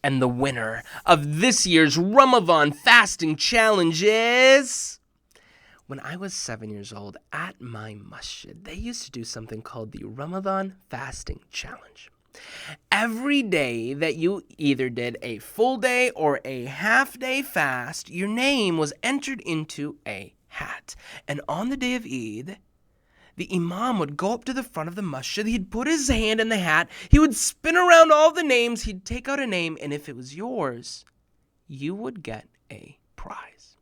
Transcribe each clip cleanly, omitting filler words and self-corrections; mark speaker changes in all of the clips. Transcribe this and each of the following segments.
Speaker 1: And the winner of this year's Ramadan fasting challenge is... When I was 7 years old, at my masjid, they used to do something called the Ramadan fasting challenge. Every day that you either did a full day or a half day fast, your name was entered into a hat. And on the day of Eid, the imam would go up to the front of the masjid, he'd put his hand in the hat, he would spin around all the names, he'd take out a name, and if it was yours, you would get a prize.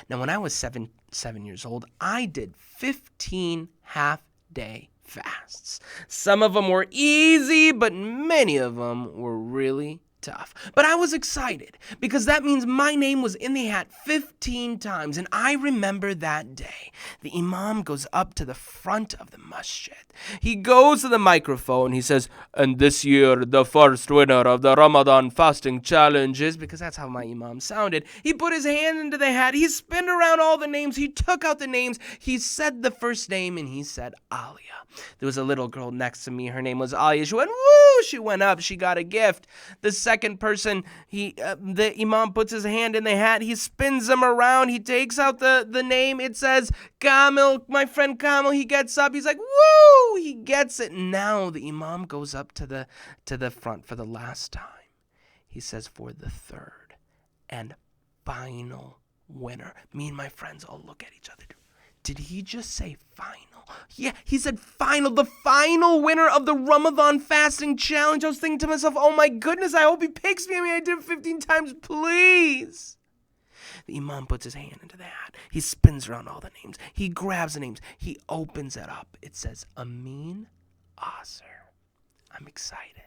Speaker 1: Now, when I was seven years old, I did 15 half-day fasts. Some of them were easy, but many of them were really tough. But I was excited because that means my name was in the hat 15 times. And I remember that day. The imam goes up to the front of the masjid. He goes to the microphone. He says, and this year, the first winner of the Ramadan fasting challenge is, because that's how my imam sounded. He put his hand into the hat. He spinned around all the names. He took out the names. He said the first name and he said Alia. There was a little girl next to me. Her name was Alia. She went, woo! She went up. She got a gift. The second person, the imam puts his hand in the hat. He spins them around. He takes out the name. It says Kamil, my friend Kamil. He gets up. He's like, woo! He gets it. Now the imam goes up to the front for the last time. He says, for the third and final winner. Me and my friends all look at each other. Did he just say final? Yeah, he said final. The final winner of the Ramadan fasting challenge. I was thinking to myself, oh my goodness, I hope he picks me. I mean, I did it 15 times, please. The imam puts his hand into the hat. He spins around all the names. He grabs the names. He opens it up. It says Amin Asr. I'm excited.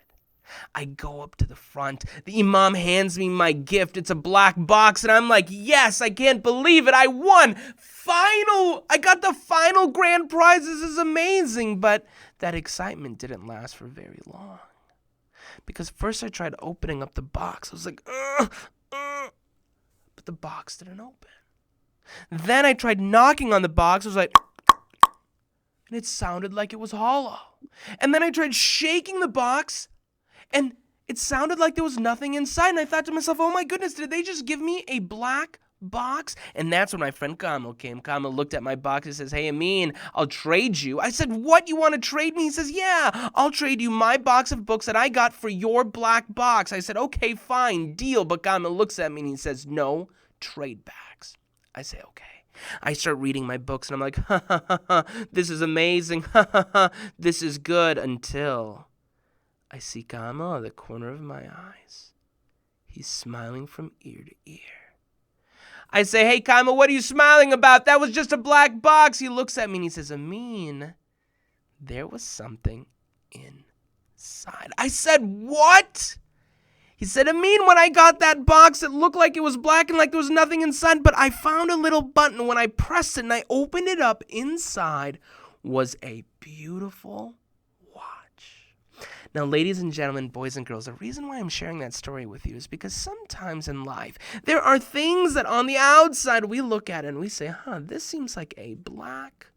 Speaker 1: I go up to the front. The imam hands me my gift. It's a black box, and I'm like, yes, I can't believe it. I won. I got the final grand prize. This is amazing. But that excitement didn't last for very long. Because first I tried opening up the box. I was like, but the box didn't open. Then I tried knocking on the box. I was like, and it sounded like it was hollow. And then I tried shaking the box, and it sounded like there was nothing inside. And I thought to myself, oh my goodness, did they just give me a black box? And that's when my friend Kamil came. Kamil looked at my box and says, hey, Amin, I'll trade you. I said, what? You want to trade me? He says, yeah, I'll trade you my box of books that I got for your black box. I said, okay, fine, deal. But Kamil looks at me and he says, no trade backs. I say, okay. I start reading my books and I'm like, ha, ha, ha, ha, this is amazing. Ha, ha, ha, this is good, until I see Kamil out of the corner of my eyes. He's smiling from ear to ear. I say, hey, Kamil, what are you smiling about? That was just a black box. He looks at me and he says, Amin, there was something inside. I said, what? He said, Amin, when I got that box, it looked like it was black and like there was nothing inside, but I found a little button. When I pressed it and I opened it up, inside was a beautiful watch. Now, ladies and gentlemen, boys and girls, the reason why I'm sharing that story with you is because sometimes in life, there are things that on the outside we look at and we say, this seems like a black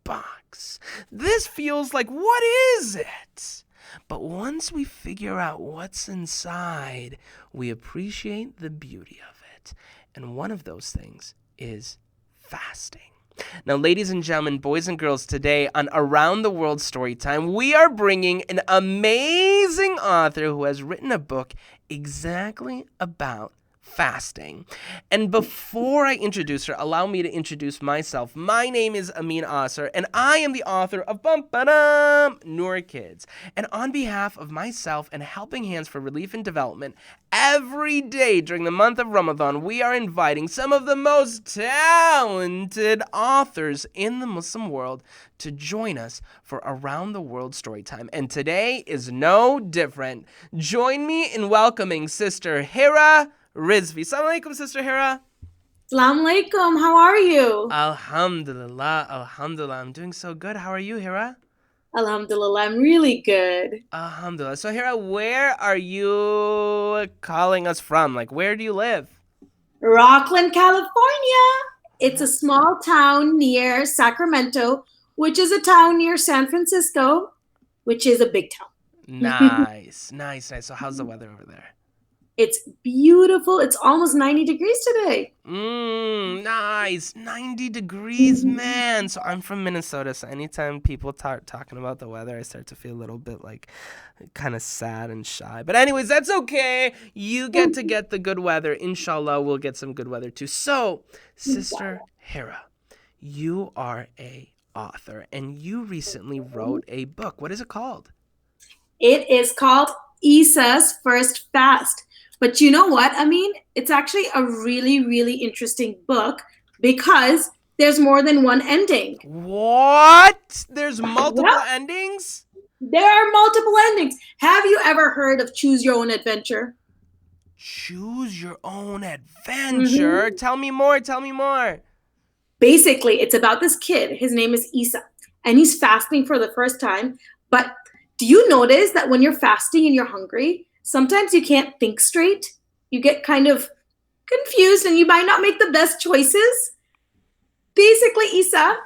Speaker 1: box. This feels like, what is it? But once we figure out what's inside, we appreciate the beauty of it. And one of those things is fasting. Now, ladies and gentlemen, boys and girls, today on Around the World Storytime, we are bringing an amazing author who has written a book exactly about fasting. And before I introduce her, allow me to introduce myself. My name is Amin Asr, and I am the author of Noor Kids. And on behalf of myself and Helping Hands for Relief and Development, every day during the month of Ramadan, we are inviting some of the most talented authors in the Muslim world to join us for Around the World Storytime. And today is no different. Join me in welcoming Sister Hira Rizvi. Assalamu alaikum, Sister Hira.
Speaker 2: Assalamu alaikum. How are you?
Speaker 1: Alhamdulillah. I'm doing so good. How are you, Hira?
Speaker 2: Alhamdulillah. I'm really good.
Speaker 1: Alhamdulillah. So, Hira, where are you calling us from? Like, where do you live?
Speaker 2: Rockland, California. It's a small town near Sacramento, which is a town near San Francisco, which is a big town.
Speaker 1: Nice. So, how's the weather over there?
Speaker 2: It's beautiful. It's almost 90 degrees today.
Speaker 1: Nice. 90 degrees, man. So I'm from Minnesota, so anytime people start talking about the weather, I start to feel a little bit like kind of sad and shy. But anyways, that's okay. You get to get the good weather. Inshallah, we'll get some good weather too. So, Sister Hira, you are a author and you recently wrote a book. What is it called?
Speaker 2: It is called Isa's First Fast. But you know what? I mean, it's actually a really, really interesting book because there's more than one ending.
Speaker 1: What? There's multiple
Speaker 2: Yep.
Speaker 1: endings?
Speaker 2: There are multiple endings. Have you ever heard of Choose Your Own Adventure?
Speaker 1: Choose Your Own Adventure? Tell me more. Tell me more.
Speaker 2: Basically, it's about this kid. His name is Isa, and he's fasting for the first time. But do you notice that when you're fasting and you're hungry, sometimes you can't think straight? You get kind of confused and you might not make the best choices. Basically, Isa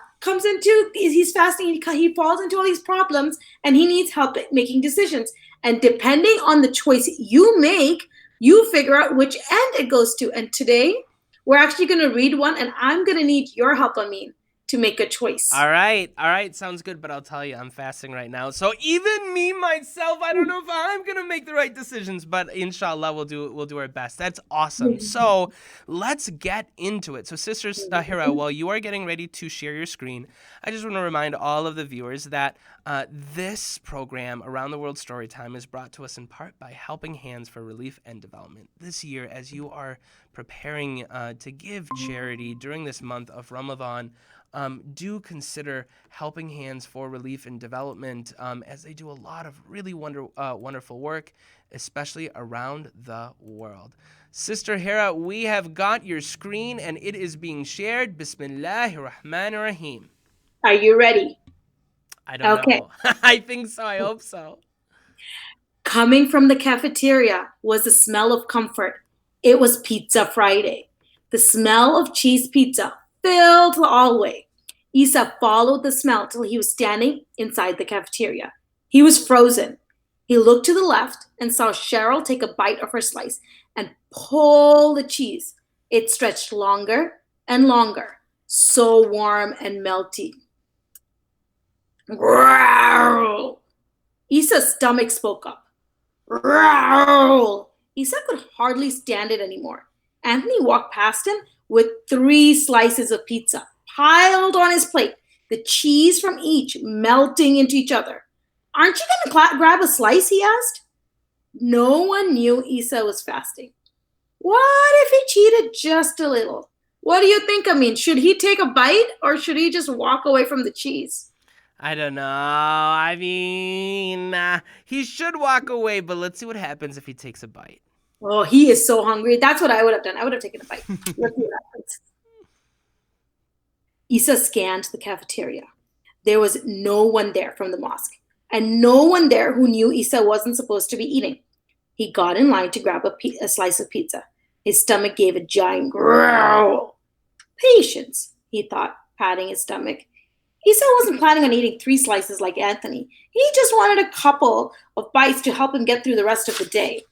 Speaker 2: he's fasting, he falls into all these problems and he needs help at making decisions. And depending on the choice you make, you figure out which end it goes to. And today, we're actually going to read one and I'm going to need your help, Amin, to make a choice.
Speaker 1: All right. Sounds good. But I'll tell you, I'm fasting right now. So even me, myself, I don't know if I'm going to make the right decisions, but inshallah, we'll do our best. That's awesome. So let's get into it. So Sister Hira, while you are getting ready to share your screen, I just want to remind all of the viewers that this program, Around the World Storytime, is brought to us in part by Helping Hands for Relief and Development. This year, as you are preparing to give charity during this month of Ramadan, do consider Helping Hands for Relief and Development, as they do a lot of really wonderful work, especially around the world. Sister Hira, we have got your screen and it is being shared. Bismillahirrahmanirrahim.
Speaker 2: Are you ready?
Speaker 1: I don't know. I think so. I hope so.
Speaker 2: Coming from the cafeteria was the smell of comfort. It was Pizza Friday. The smell of cheese pizza filled the hallway. Isa followed the smell till he was standing inside the cafeteria. He was frozen. He looked to the left and saw Cheryl take a bite of her slice and pull the cheese. It stretched longer and longer, so warm and melty. Growl! Isa's stomach spoke up. Growl! Isa could hardly stand it anymore. Anthony walked past him with 3 slices of pizza piled on his plate, the cheese from each melting into each other. Aren't you going to grab a slice, he asked. No one knew Isa was fasting. What if he cheated just a little? What do you think, Amin? Should he take a bite or should he just walk away from the cheese?
Speaker 1: I don't know. I mean, he should walk away, but let's see what happens if he takes a bite.
Speaker 2: Oh, he is so hungry. That's what I would have done. I would have taken a bite. Let's see what happens. Isa scanned the cafeteria. There was no one there from the mosque, and no one there who knew Isa wasn't supposed to be eating. He got in line to grab a slice of pizza. His stomach gave a giant growl. Patience, he thought, patting his stomach. Isa wasn't planning on eating 3 slices like Anthony. He just wanted a couple of bites to help him get through the rest of the day.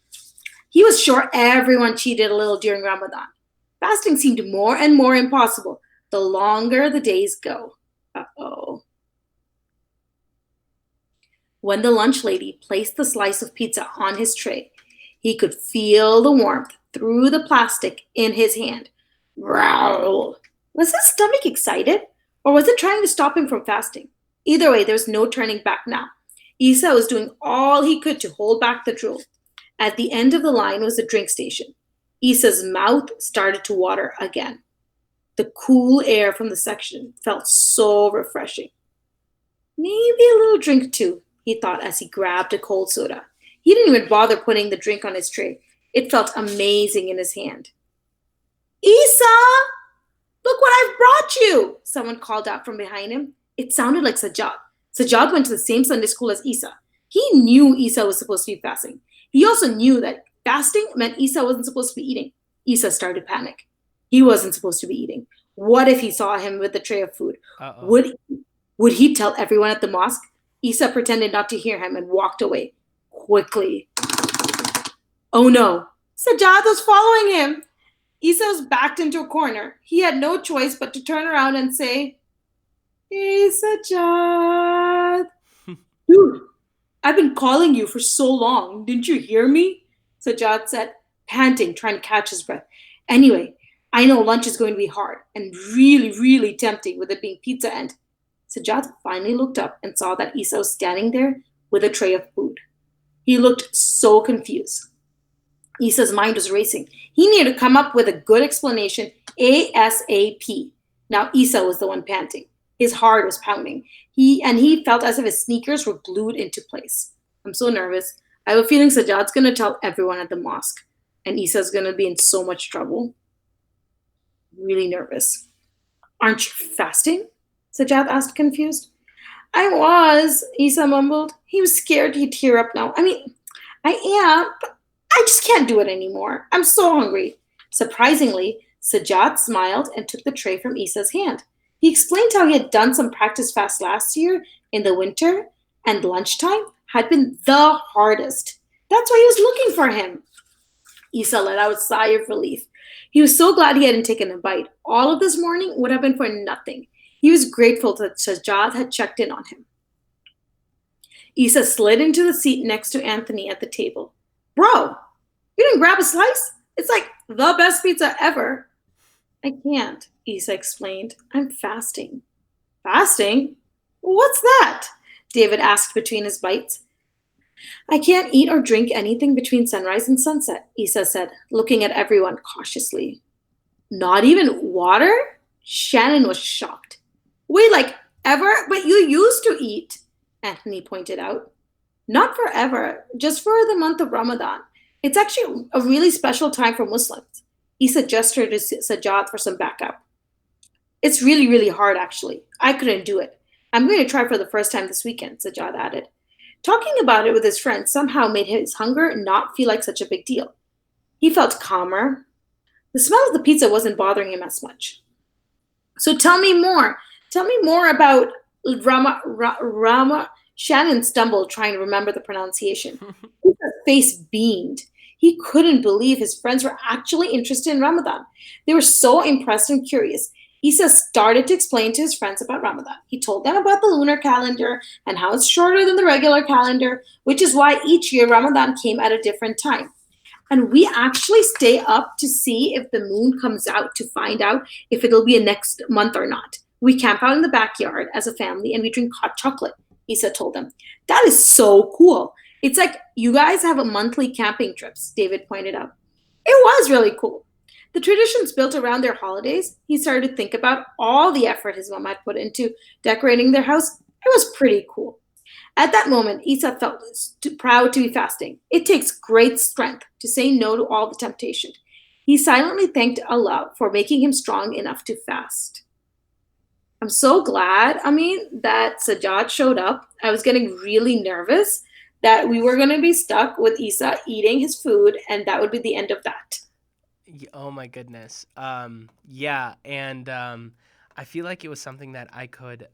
Speaker 2: He was sure everyone cheated a little during Ramadan. Fasting seemed more and more impossible the longer the days go. Uh-oh. When the lunch lady placed the slice of pizza on his tray, he could feel the warmth through the plastic in his hand. Growl! Was his stomach excited? Or was it trying to stop him from fasting? Either way, there's no turning back now. Isa was doing all he could to hold back the drool. At the end of the line was the drink station. Isa's mouth started to water again. The cool air from the section felt so refreshing. Maybe a little drink too, he thought as he grabbed a cold soda. He didn't even bother putting the drink on his tray. It felt amazing in his hand. Isa! Look what I've brought you! Someone called out from behind him. It sounded like Sajjad. Sajjad went to the same Sunday school as Isa. He knew Isa was supposed to be fasting. He also knew that fasting meant Isa wasn't supposed to be eating. Isa started to panic. He wasn't supposed to be eating. What if he saw him with a tray of food? Would he tell everyone at the mosque? Isa pretended not to hear him and walked away quickly. Oh no! Sajjad was following him. Isa was backed into a corner. He had no choice but to turn around and say, "Hey, Sajjad." "Dude, I've been calling you for so long. Didn't you hear me?" Sajjad said, panting, trying to catch his breath. "Anyway, I know lunch is going to be hard and really, really tempting with it being pizza and..." Sajjad finally looked up and saw that Isa was standing there with a tray of food. He looked so confused. Isa's mind was racing. He needed to come up with a good explanation ASAP. Now Isa was the one panting. His heart was pounding. He felt as if his sneakers were glued into place. "I'm so nervous. I have a feeling Sajjad's going to tell everyone at the mosque, and Isa's going to be in so much trouble. Really nervous." "Aren't you fasting?" Sajjad asked, confused. "I was," Isa mumbled. He was scared he'd tear up now. I am, but I just can't do it anymore. I'm so hungry." Surprisingly, Sajjad smiled and took the tray from Isa's hand. He explained how he had done some practice fast last year in the winter, and lunchtime had been the hardest. That's why he was looking for him. Isa let out a sigh of relief. He was so glad he hadn't taken a bite. All of this morning would have been for nothing. He was grateful that Sajjad had checked in on him. Isa slid into the seat next to Anthony at the table. "Bro, you didn't grab a slice? It's like the best pizza ever." "I can't," Isa explained. "I'm fasting." "Fasting? What's that?" David asked between his bites. "I can't eat or drink anything between sunrise and sunset," Isa said, looking at everyone cautiously. "Not even water?" Shannon was shocked. "Wait, like ever? But you used to eat," Anthony pointed out. "Not forever, just for the month of Ramadan. It's actually a really special time for Muslims." Isa gestured to Sajjad for some backup. "It's really, really hard, actually. I couldn't do it. I'm going to try for the first time this weekend," Sajjad added. Talking about it with his friends somehow made his hunger not feel like such a big deal. He felt calmer. The smell of the pizza wasn't bothering him as much. "So tell me more. Tell me more about Rama." Shannon stumbled trying to remember the pronunciation. His face beamed. He couldn't believe his friends were actually interested in Ramadan. They were so impressed and curious. Isa started to explain to his friends about Ramadan. He told them about the lunar calendar and how it's shorter than the regular calendar, which is why each year Ramadan came at a different time. "And we actually stay up to see if the moon comes out to find out if it'll be a next month or not. We camp out in the backyard as a family and we drink hot chocolate," Isa told them. "That is so cool. It's like you guys have a monthly camping trips," David pointed out. It was really cool. The traditions built around their holidays, he started to think about all the effort his mom had put into decorating their house. It was pretty cool. At that moment, Isa felt proud to be fasting. It takes great strength to say no to all the temptation. He silently thanked Allah for making him strong enough to fast. I'm so glad, that Sajjad showed up. I was getting really nervous that we were going to be stuck with Isa eating his food, and that would be the end of that.
Speaker 1: Oh my goodness. Yeah, and I feel like it was something that I could,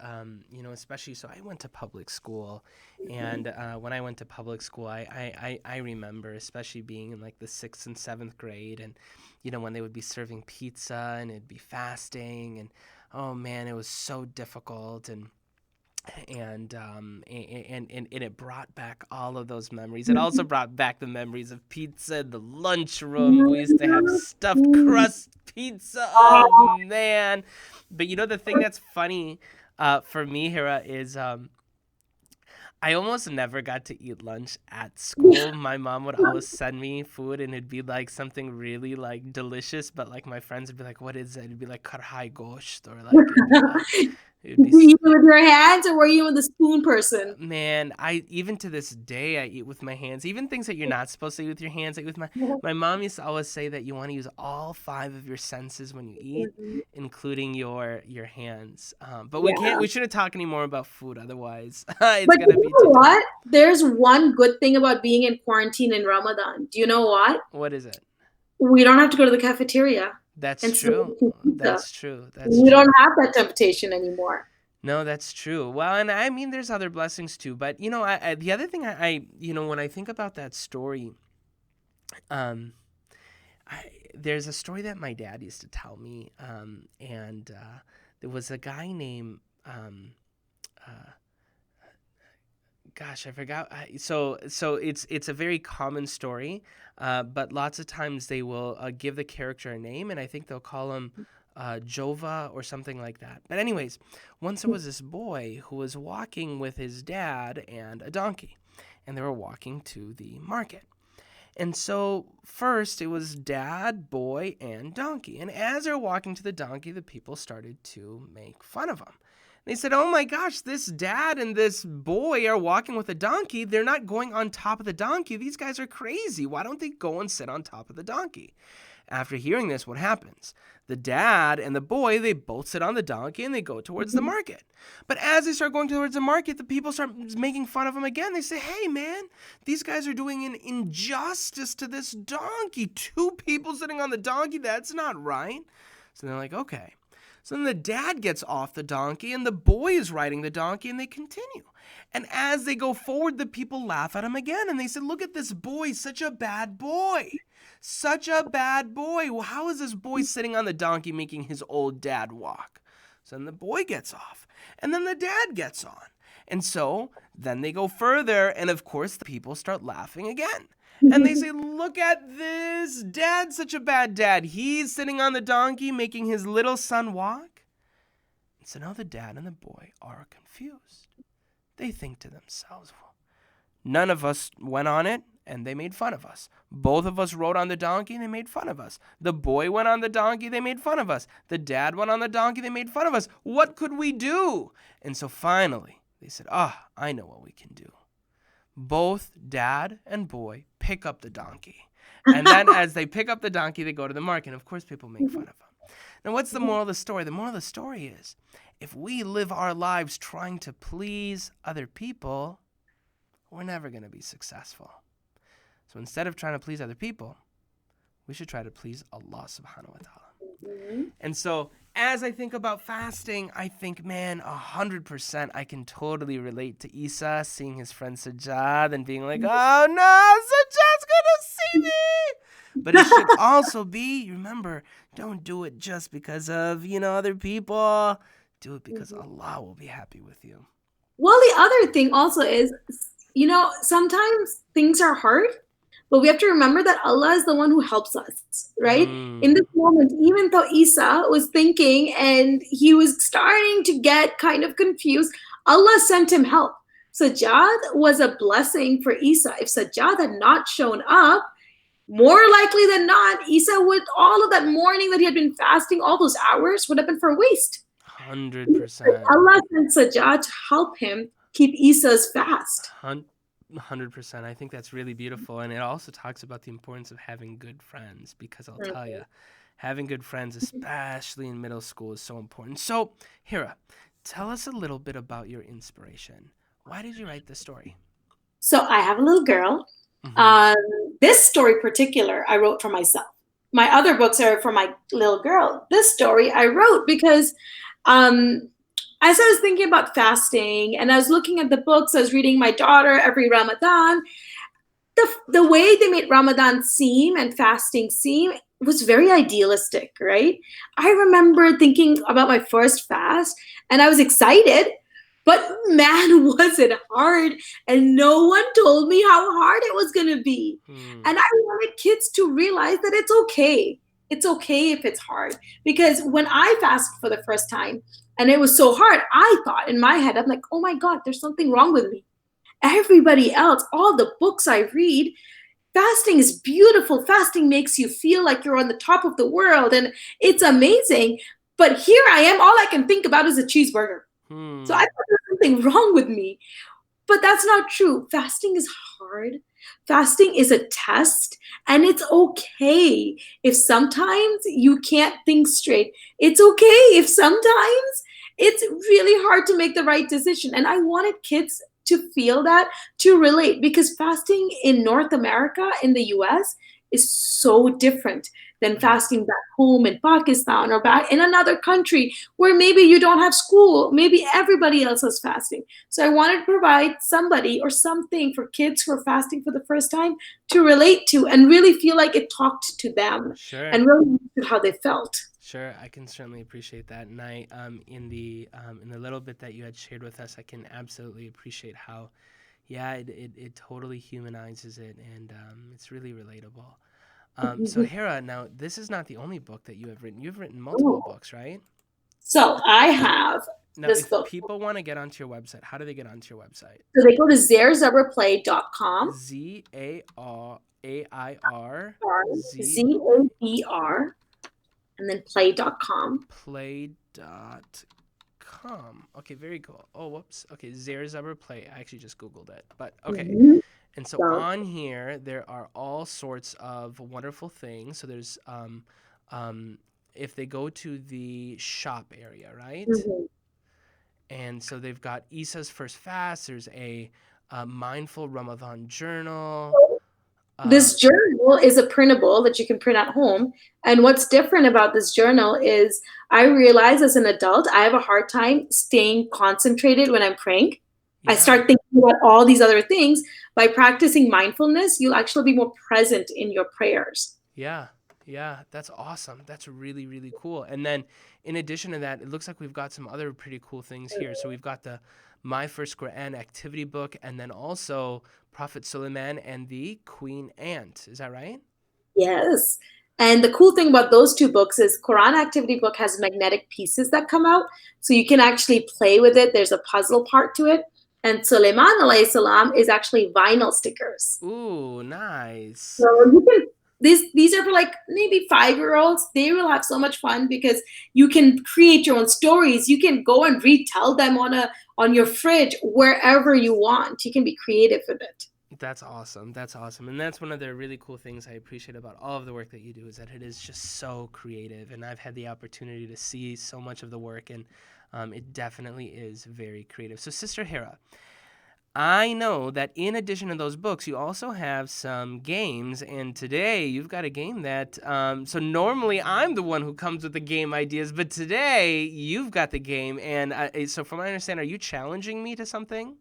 Speaker 1: especially, so I went to public school, and when I went to public school, I remember especially being in like the 6th and 7th grade, and when they would be serving pizza and it'd be fasting, and oh man, it was so difficult, and it brought back all of those memories. It also brought back the memories of pizza in the lunchroom. We used to have stuffed crust pizza. Oh man! But the thing that's funny for me, Hira, is I almost never got to eat lunch at school. My mom would always send me food, and it'd be like something really like delicious. But like my friends would be like, "What is it?" It'd be like karhai gosht, or like it'd
Speaker 2: Did
Speaker 1: be
Speaker 2: you eat with your hands or were you the spoon person?
Speaker 1: man, I even to this day I eat with my hands. Even things that you're not supposed to eat with your hands. Like with my mom used to always say that you want to use all 5 of your senses when you eat, including your hands. But we
Speaker 2: Yeah.
Speaker 1: shouldn't talk anymore about food, otherwise it's
Speaker 2: But
Speaker 1: gonna
Speaker 2: you
Speaker 1: be
Speaker 2: know
Speaker 1: too tough.
Speaker 2: what? There's one good thing about being in quarantine in Ramadan. Do you know what?
Speaker 1: What is it?
Speaker 2: We don't have to go to the cafeteria
Speaker 1: That's
Speaker 2: and still
Speaker 1: true.
Speaker 2: eat pizza.
Speaker 1: That's true. That's
Speaker 2: We
Speaker 1: true.
Speaker 2: don't have that temptation anymore.
Speaker 1: No, that's true. Well, and I mean, there's other blessings too. But the other thing I when I think about that story, um, there's a story that my dad used to tell me, and there was a guy named, gosh, I forgot. So it's a very common story, but lots of times they will give the character a name, and I think they'll call him Jova or something like that. But anyways, once there was this boy who was walking with his dad and a donkey, and they were walking to the market. And so first it was dad, boy, and donkey. And as they're walking to the donkey, the people started to make fun of him. They said, oh my gosh, this dad and this boy are walking with a donkey. They're not going on top of the donkey. These guys are crazy. Why don't they go and sit on top of the donkey? After hearing this, what happens? The dad and the boy, they both sit on the donkey and they go towards the market. But as they start going towards the market, the people start making fun of them again. They say, hey, man, these guys are doing an injustice to this donkey. 2 people sitting on the donkey, that's not right. So they're like, okay. So then the dad gets off the donkey and the boy is riding the donkey and they continue. And as they go forward, the people laugh at him again. And they said, look at this boy, such a bad boy. Such a bad boy. Well, how is this boy sitting on the donkey making his old dad walk? So then the boy gets off. And then the dad gets on. And so then they go further. And of course, the people start laughing again. And they say, look at this dad, such a bad dad. He's sitting on the donkey making his little son walk. And so now the dad and the boy are confused. They think to themselves, well, none of us went on it and they made fun of us. Both of us rode on the donkey and they made fun of us. The boy went on the donkey, they made fun of us. The dad went on the donkey, they made fun of us. What could we do? And so finally they said, I know what we can do. Both dad and boy pick up the donkey. And then as they pick up the donkey, they go to the market. And of course, people make fun of them. Now, what's the moral of the story? The moral of the story is, if we live our lives trying to please other people, we're never going to be successful. So instead of trying to please other people, we should try to please Allah subhanahu wa ta'ala. And so as I think about fasting, I think, man, 100% I can totally relate to Isa seeing his friend Sajjad and being like, oh no, Sajjad's gonna see me. But it should also be, remember, don't do it just because of, other people. Do it because Allah will be happy with you.
Speaker 2: Well, the other thing also is, sometimes things are hard, but we have to remember that Allah is the one who helps us, right? In this moment, even though Isa was thinking and he was starting to get kind of confused, Allah sent him help. Sajjad was a blessing for Isa. If Sajjad had not shown up, more likely than not, Isa would, all of that morning that he had been fasting, all those hours would have been for waste.
Speaker 1: 100%.
Speaker 2: Allah sent Sajjad to help him keep Isa's fast.
Speaker 1: 100%. I think that's really beautiful. And it also talks about the importance of having good friends, because I'll tell you, having good friends, especially in middle school, is so important. So, Hira, tell us a little bit about your inspiration. Why did you write this story?
Speaker 2: So I have a little girl. This story in particular, I wrote for myself. My other books are for my little girl. This story I wrote because as I was thinking about fasting and I was looking at the books, I was reading my daughter every Ramadan, the way they made Ramadan seem and fasting seem was very idealistic, right? I remember thinking about my first fast and I was excited, but man, was it hard. And no one told me how hard it was going to be. And I wanted kids to realize that it's okay. It's okay if it's hard. Because when I fasted for the first time, and it was so hard, I thought in my head, I'm like, oh my God, there's something wrong with me. Everybody else, all the books I read, fasting is beautiful. Fasting makes you feel like you're on the top of the world and it's amazing. But here I am, all I can think about is a cheeseburger. So I thought there's something wrong with me. But that's not true. Fasting is hard. Fasting is a test, and it's okay if sometimes you can't think straight. It's okay if sometimes it's really hard to make the right decision. And I wanted kids to feel that, to relate, because fasting in North America, in the US, is so different than fasting back home in Pakistan or back in another country where maybe you don't have school, maybe everybody else is fasting. So I wanted to provide somebody or something for kids who are fasting for the first time to relate to and really feel like it talked to them
Speaker 1: Sure.
Speaker 2: and really to how they felt.
Speaker 1: Sure, I can certainly appreciate that, and in the little bit that you had shared with us, I can absolutely appreciate how, yeah, it totally humanizes it, and it's really relatable. So Hera, now this is not the only book that you have written. You've written multiple books, right?
Speaker 2: So I have
Speaker 1: Now,
Speaker 2: this
Speaker 1: if
Speaker 2: book.
Speaker 1: people want to get onto your website, how do they get onto your website?
Speaker 2: So they go to zairzabrplay.com.
Speaker 1: ZAIR
Speaker 2: ZABR and then play.com.
Speaker 1: Play.com. Okay, very cool. Oh, whoops. Okay, Zair Zabr Play. I actually just Googled it. But okay.
Speaker 2: Mhm.
Speaker 1: And so
Speaker 2: So,
Speaker 1: on here, there are all sorts of wonderful things. So there's, if they go to the shop area, right?
Speaker 2: mhm.
Speaker 1: And so they've got Isa's First Fast. There's a Mindful Ramadan Journal.
Speaker 2: This journal is a printable that you can print at home. And what's different about this journal is I realize as an adult, I have a hard time staying concentrated when I'm praying. I
Speaker 1: Yeah.
Speaker 2: start thinking about all these other things. By practicing mindfulness, you'll actually be more present in your prayers.
Speaker 1: Yeah, yeah, that's awesome. That's really, really cool. And then in addition to that, it looks like we've got some other pretty cool things here. So we've got the My First Quran activity book, and then also Prophet Suleiman and the Queen Ant. Is that right?
Speaker 2: Yes. And the cool thing about those two books is Quran activity book has magnetic pieces that come out. So you can actually play with it. There's a puzzle part to it. And Sulaiman alayhi salam is actually vinyl stickers.
Speaker 1: Ooh, nice.
Speaker 2: So you can these are for like maybe 5-year-olds. They will have so much fun because you can create your own stories. You can go and retell them on your fridge wherever you want. You can be creative with it.
Speaker 1: That's awesome. That's awesome. And that's one of the really cool things I appreciate about all of the work that you do is that it is just so creative. And I've had the opportunity to see so much of the work, and it definitely is very creative. So, Sister Hira, I know that in addition to those books, you also have some games. And today you've got a game that, so normally I'm the one who comes with the game ideas, but today you've got the game. And so, from what I understand, are you challenging me to something?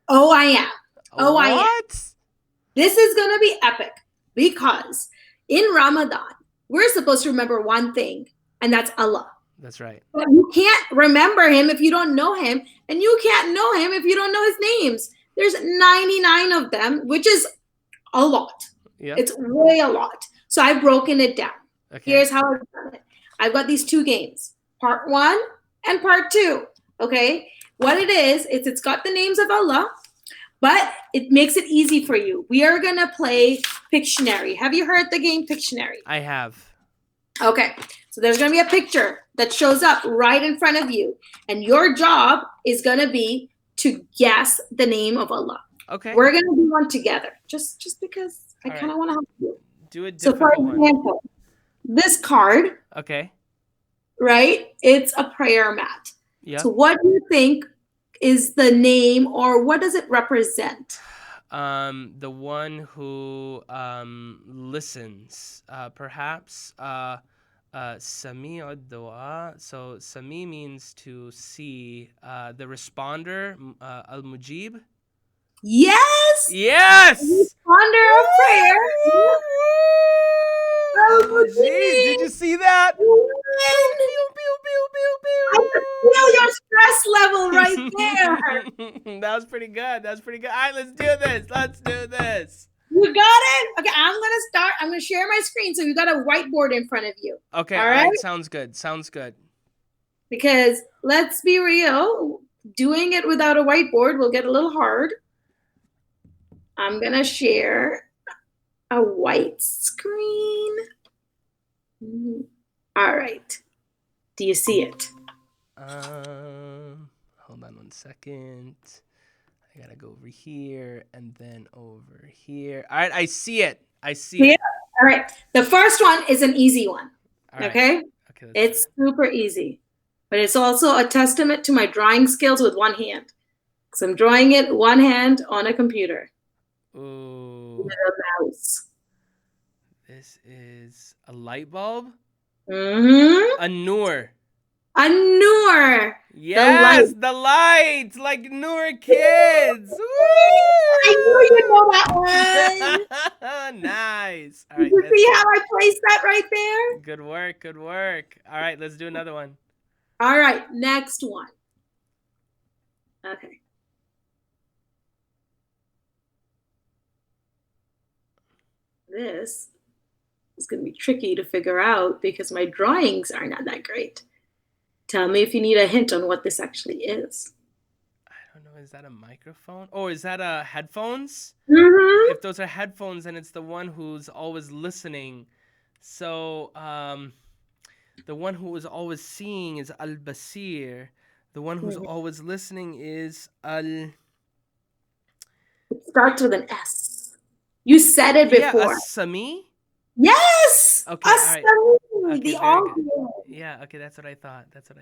Speaker 2: Oh, I am. Oh, I am.
Speaker 1: What?
Speaker 2: This is going to be epic because in Ramadan, we're supposed to remember one thing, and that's Allah.
Speaker 1: That's right.
Speaker 2: But you can't remember him if you don't know him, and you can't know him if you don't know his names. There's 99 of them, which is a lot.
Speaker 1: Yep.
Speaker 2: It's way a lot. So I've broken it down.
Speaker 1: Okay.
Speaker 2: Here's how I've done it. I've got these two games, part 1 and part 2. Okay? What it is, it's got the names of Allah, but it makes it easy for you. We are going to play Pictionary. Have you heard the game Pictionary?
Speaker 1: I have.
Speaker 2: Okay. So there's going to be a picture that shows up right in front of you. And your job is going to be to guess the name of Allah.
Speaker 1: Okay.
Speaker 2: We're going to do one together just because I
Speaker 1: All
Speaker 2: kind of
Speaker 1: right.
Speaker 2: want to help you.
Speaker 1: Do a
Speaker 2: So for
Speaker 1: difficult one.
Speaker 2: example, this card,
Speaker 1: Okay.
Speaker 2: right? It's a prayer mat.
Speaker 1: Yeah.
Speaker 2: So what do you think is the name or what does it represent?
Speaker 1: The one who listens, perhaps. Sami ad-dua. So Sami means to see. The responder, al-mujib.
Speaker 2: Yes.
Speaker 1: Yes.
Speaker 2: Responder of prayer.
Speaker 1: Al-mujib. Did you see that? Pew, pew, pew, pew,
Speaker 2: I can feel your stress level right there.
Speaker 1: That was pretty good. That was pretty good. All right, let's do this. Let's do this.
Speaker 2: You got it? Okay, I'm going to start. I'm going to share my screen so you got a whiteboard in front of you.
Speaker 1: Okay,
Speaker 2: all
Speaker 1: all right.
Speaker 2: right?
Speaker 1: Sounds good. Sounds good.
Speaker 2: Because let's be real, doing it without a whiteboard will get a little hard. I'm going to share a white screen. All right. Do you see it?
Speaker 1: Hold on 1 second. I gotta go over here and then over here. All right, I see it. I see it.
Speaker 2: All right. The first one is an easy one.
Speaker 1: All right.
Speaker 2: Okay?
Speaker 1: Okay.
Speaker 2: It's super easy. But it's also a testament to my drawing skills with one hand. Because I'm drawing it one hand on a computer.
Speaker 1: Ooh.
Speaker 2: With a mouse.
Speaker 1: This is a light bulb.
Speaker 2: Mm-hmm.
Speaker 1: A Noor.
Speaker 2: A Noor.
Speaker 1: Yes, the light, like Noor kids.
Speaker 2: I knew you know that one.
Speaker 1: Nice. All
Speaker 2: Did
Speaker 1: right,
Speaker 2: you
Speaker 1: that's
Speaker 2: see
Speaker 1: good.
Speaker 2: how I placed that right there?
Speaker 1: Good work, good work. All right, let's do another one.
Speaker 2: All right, next one. Okay. This is going to be tricky to figure out because my drawings are not that great. Tell me if you need a hint on what this actually is.
Speaker 1: I don't know, is that a microphone? Oh, is that headphones?
Speaker 2: Mm-hmm.
Speaker 1: If those are headphones, then it's the one who's always listening. So, the one who is always seeing is Al-Basir. The one who's always listening is
Speaker 2: It starts with an S. You said it before.
Speaker 1: Yeah, As-Sami?
Speaker 2: Yes!
Speaker 1: Okay, all right. Okay,
Speaker 2: The
Speaker 1: very good. Yeah, okay, that's what I thought. Okay,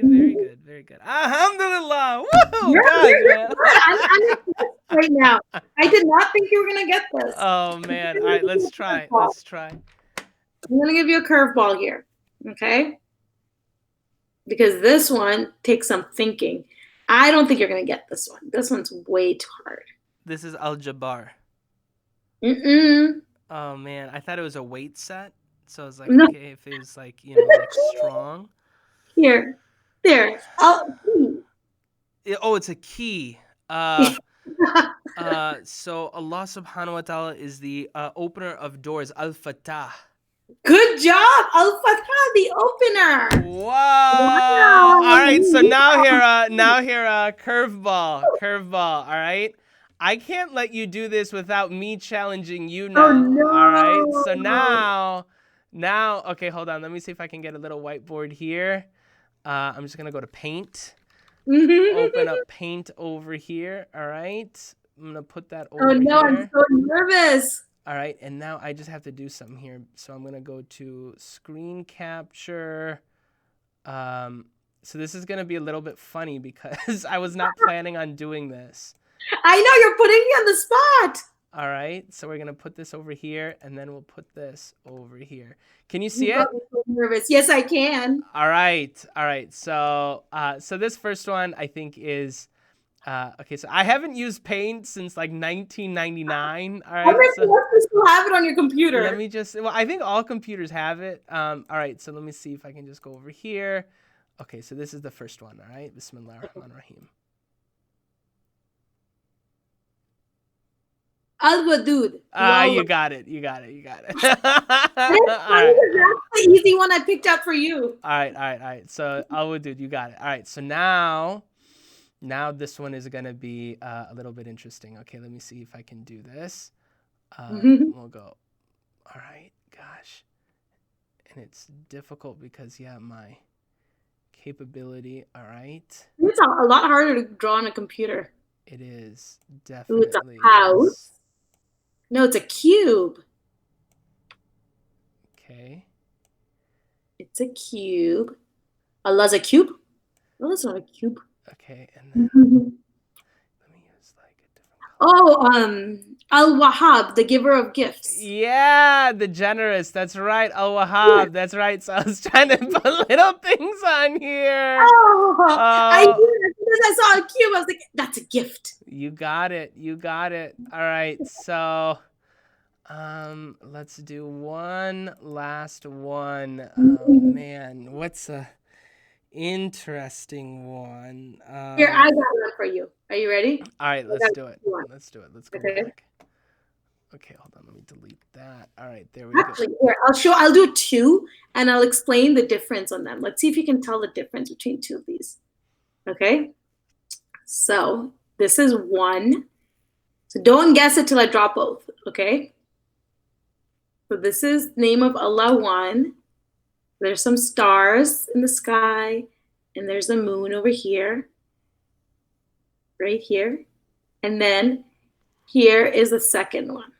Speaker 1: very good, very good. Alhamdulillah! Woohoo! Gosh, man.
Speaker 2: I'm impressed right now. I did not think you were going to get this.
Speaker 1: Oh, man. All right, let's try. Let's try.
Speaker 2: I'm going to give you a curveball here, okay? Because this one takes some thinking. I don't think you're going to get this one. This one's way too hard.
Speaker 1: This is Al-Jabbar.
Speaker 2: Mm-mm.
Speaker 1: Oh, man. I thought it was a weight set. So I was like,
Speaker 2: No.
Speaker 1: okay, if it was like, like strong.
Speaker 2: Here. There.
Speaker 1: Oh, it's a key. So Allah subhanahu wa ta'ala is the opener of doors. Al-Fatah.
Speaker 2: Good job. Al-Fatah, the opener.
Speaker 1: Wow. All right, so now here, curveball. All right. I can't let you do this without me challenging you now.
Speaker 2: Oh, no.
Speaker 1: All right. So now, okay, hold on. Let me see if I can get a little whiteboard here. I'm just gonna go to Paint. Open up Paint over here. All right. I'm gonna put that over here.
Speaker 2: Oh no, I'm so nervous.
Speaker 1: All right, and now I just have to do something here. So I'm gonna go to Screen Capture. So this is gonna be a little bit funny because I was not planning on doing this.
Speaker 2: I know, you're putting me on the spot.
Speaker 1: All right, so we're gonna put this over here, and then we'll put this over here. Can you see it?
Speaker 2: I'm so nervous. Yes, I can.
Speaker 1: All right. So this first one I think is okay. So I haven't used Paint since like 1999. All right.
Speaker 2: So you still have it on your computer.
Speaker 1: Let me just. Well, I think all computers have it. All right. So let me see if I can just go over here. Okay. So this is the first one. All right. Bismillahirrahmanirrahim.
Speaker 2: Al-Wadud.
Speaker 1: You got it.
Speaker 2: That's the easy one I picked up for you.
Speaker 1: All right. So Al-Wadud, you got it. All right. So now this one is gonna be a little bit interesting. Okay, let me see if I can do this. We'll go. All right, gosh, and it's difficult because my capability. All right.
Speaker 2: It's a lot harder to draw on a computer.
Speaker 1: It is definitely.
Speaker 2: It's a house. No, it's a cube.
Speaker 1: Okay.
Speaker 2: It's a cube. Allah's a cube? No, that's not a cube.
Speaker 1: Okay, and then let me use like a different color.
Speaker 2: Al-Wahhab, the giver of gifts.
Speaker 1: Yeah, the generous. That's right, Al-Wahhab. That's right. So I was trying to put little things on here.
Speaker 2: I did. As soon as I saw a cube, I was like, that's a gift.
Speaker 1: You got it. All right. So let's do one last one. Oh man, what's a interesting one?
Speaker 2: Here, I got one for you. Are you ready?
Speaker 1: All right, let's do it. Let's go back. Okay, hold on. Let me delete that. All right, there we go.
Speaker 2: Here, I'll do two, and I'll explain the difference on them. Let's see if you can tell the difference between two of these. Okay? So, this is one. So, don't guess it till I drop both, okay? So, this is name of Allah one. There's some stars in the sky, and there's a moon over here, right here. And then here is the second one.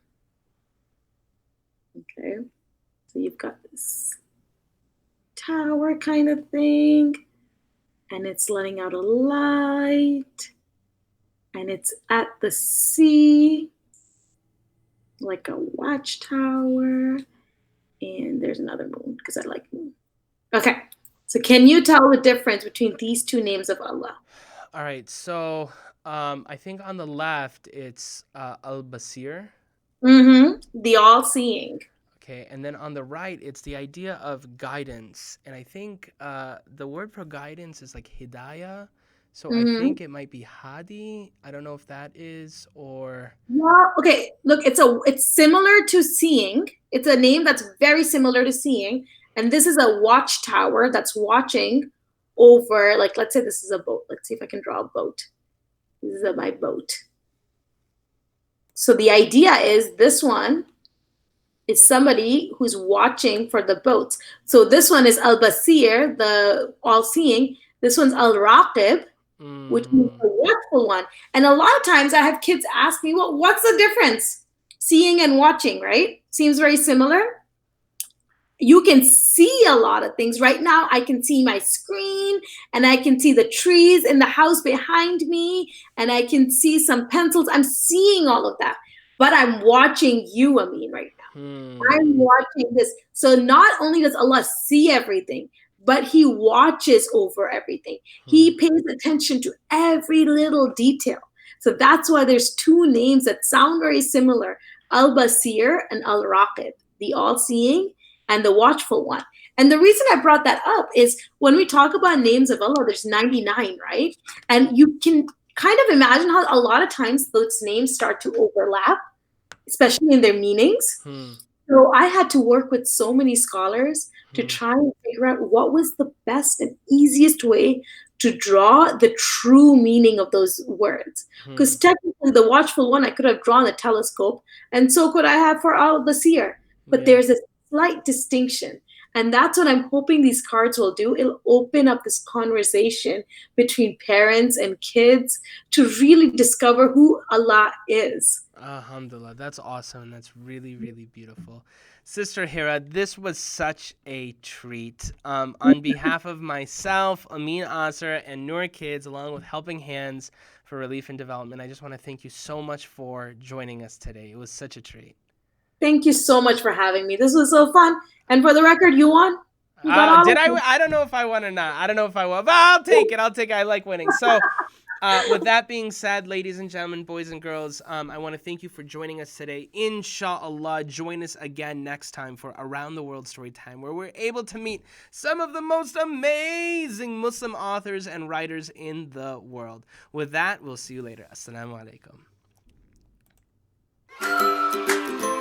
Speaker 2: Okay, so you've got this tower kind of thing, and it's letting out a light, and it's at the sea, like a watchtower. And there's another moon because I like moon. Okay. So can you tell the difference between these two names of Allah?
Speaker 1: All right, so I think on the left it's Al-Basir.
Speaker 2: The all-seeing.
Speaker 1: Okay, and then on the right it's the idea of guidance. And I think the word for guidance is like hidayah. So I
Speaker 2: Mm-hmm.
Speaker 1: think it might be Hadi. I don't know if that is or
Speaker 2: Yeah. Okay. Look, it's similar to seeing. It's a name that's very similar to seeing, and this is a watchtower that's watching over. Like, let's say this is a boat. Let's see if I can draw a boat. This is my boat. So the idea is this one is somebody who's watching for the boats. So this one is Al-Basir, the all-seeing. This one's Al-Raqib, which is the watchful one. And a lot of times I have kids ask me, well, what's the difference? Seeing and watching, right? Seems very similar. You can see a lot of things. Right now, I can see my screen and I can see the trees in the house behind me and I can see some pencils. I'm seeing all of that, but I'm watching you, Amin, right now. I'm watching this. So not only does Allah see everything, but he watches over everything. He pays attention to every little detail. So that's why there's two names that sound very similar, Al-Basir and Al-Raqib, the all-seeing and the watchful one. And the reason I brought that up is when we talk about names of Allah, there's 99, right? And you can kind of imagine how a lot of times those names start to overlap, especially in their meanings. So I had to work with so many scholars to try and figure out what was the best and easiest way to draw the true meaning of those words. Because technically the watchful one, I could have drawn a telescope, and so could I have for Al-Basir. But there's a slight distinction. And that's what I'm hoping these cards will do. It'll open up this conversation between parents and kids to really discover who Allah is.
Speaker 1: Alhamdulillah, that's awesome. That's really, really beautiful. Sister Hira, this was such a treat. On behalf of myself, Amin Asr, and Noor Kids, along with Helping Hands for Relief and Development, I just want to thank you so much for joining us today. It was such a treat.
Speaker 2: Thank you so much for having me. This was so fun. And for the record, you won. You got all
Speaker 1: Did I? I don't know if I won or not. I don't know if I won, but I'll take it. I like winning. So, with that being said, ladies and gentlemen, boys and girls, I want to thank you for joining us today. Inshallah, join us again next time for Around the World Storytime, where we're able to meet some of the most amazing Muslim authors and writers in the world. With that, we'll see you later. Assalamu alaikum.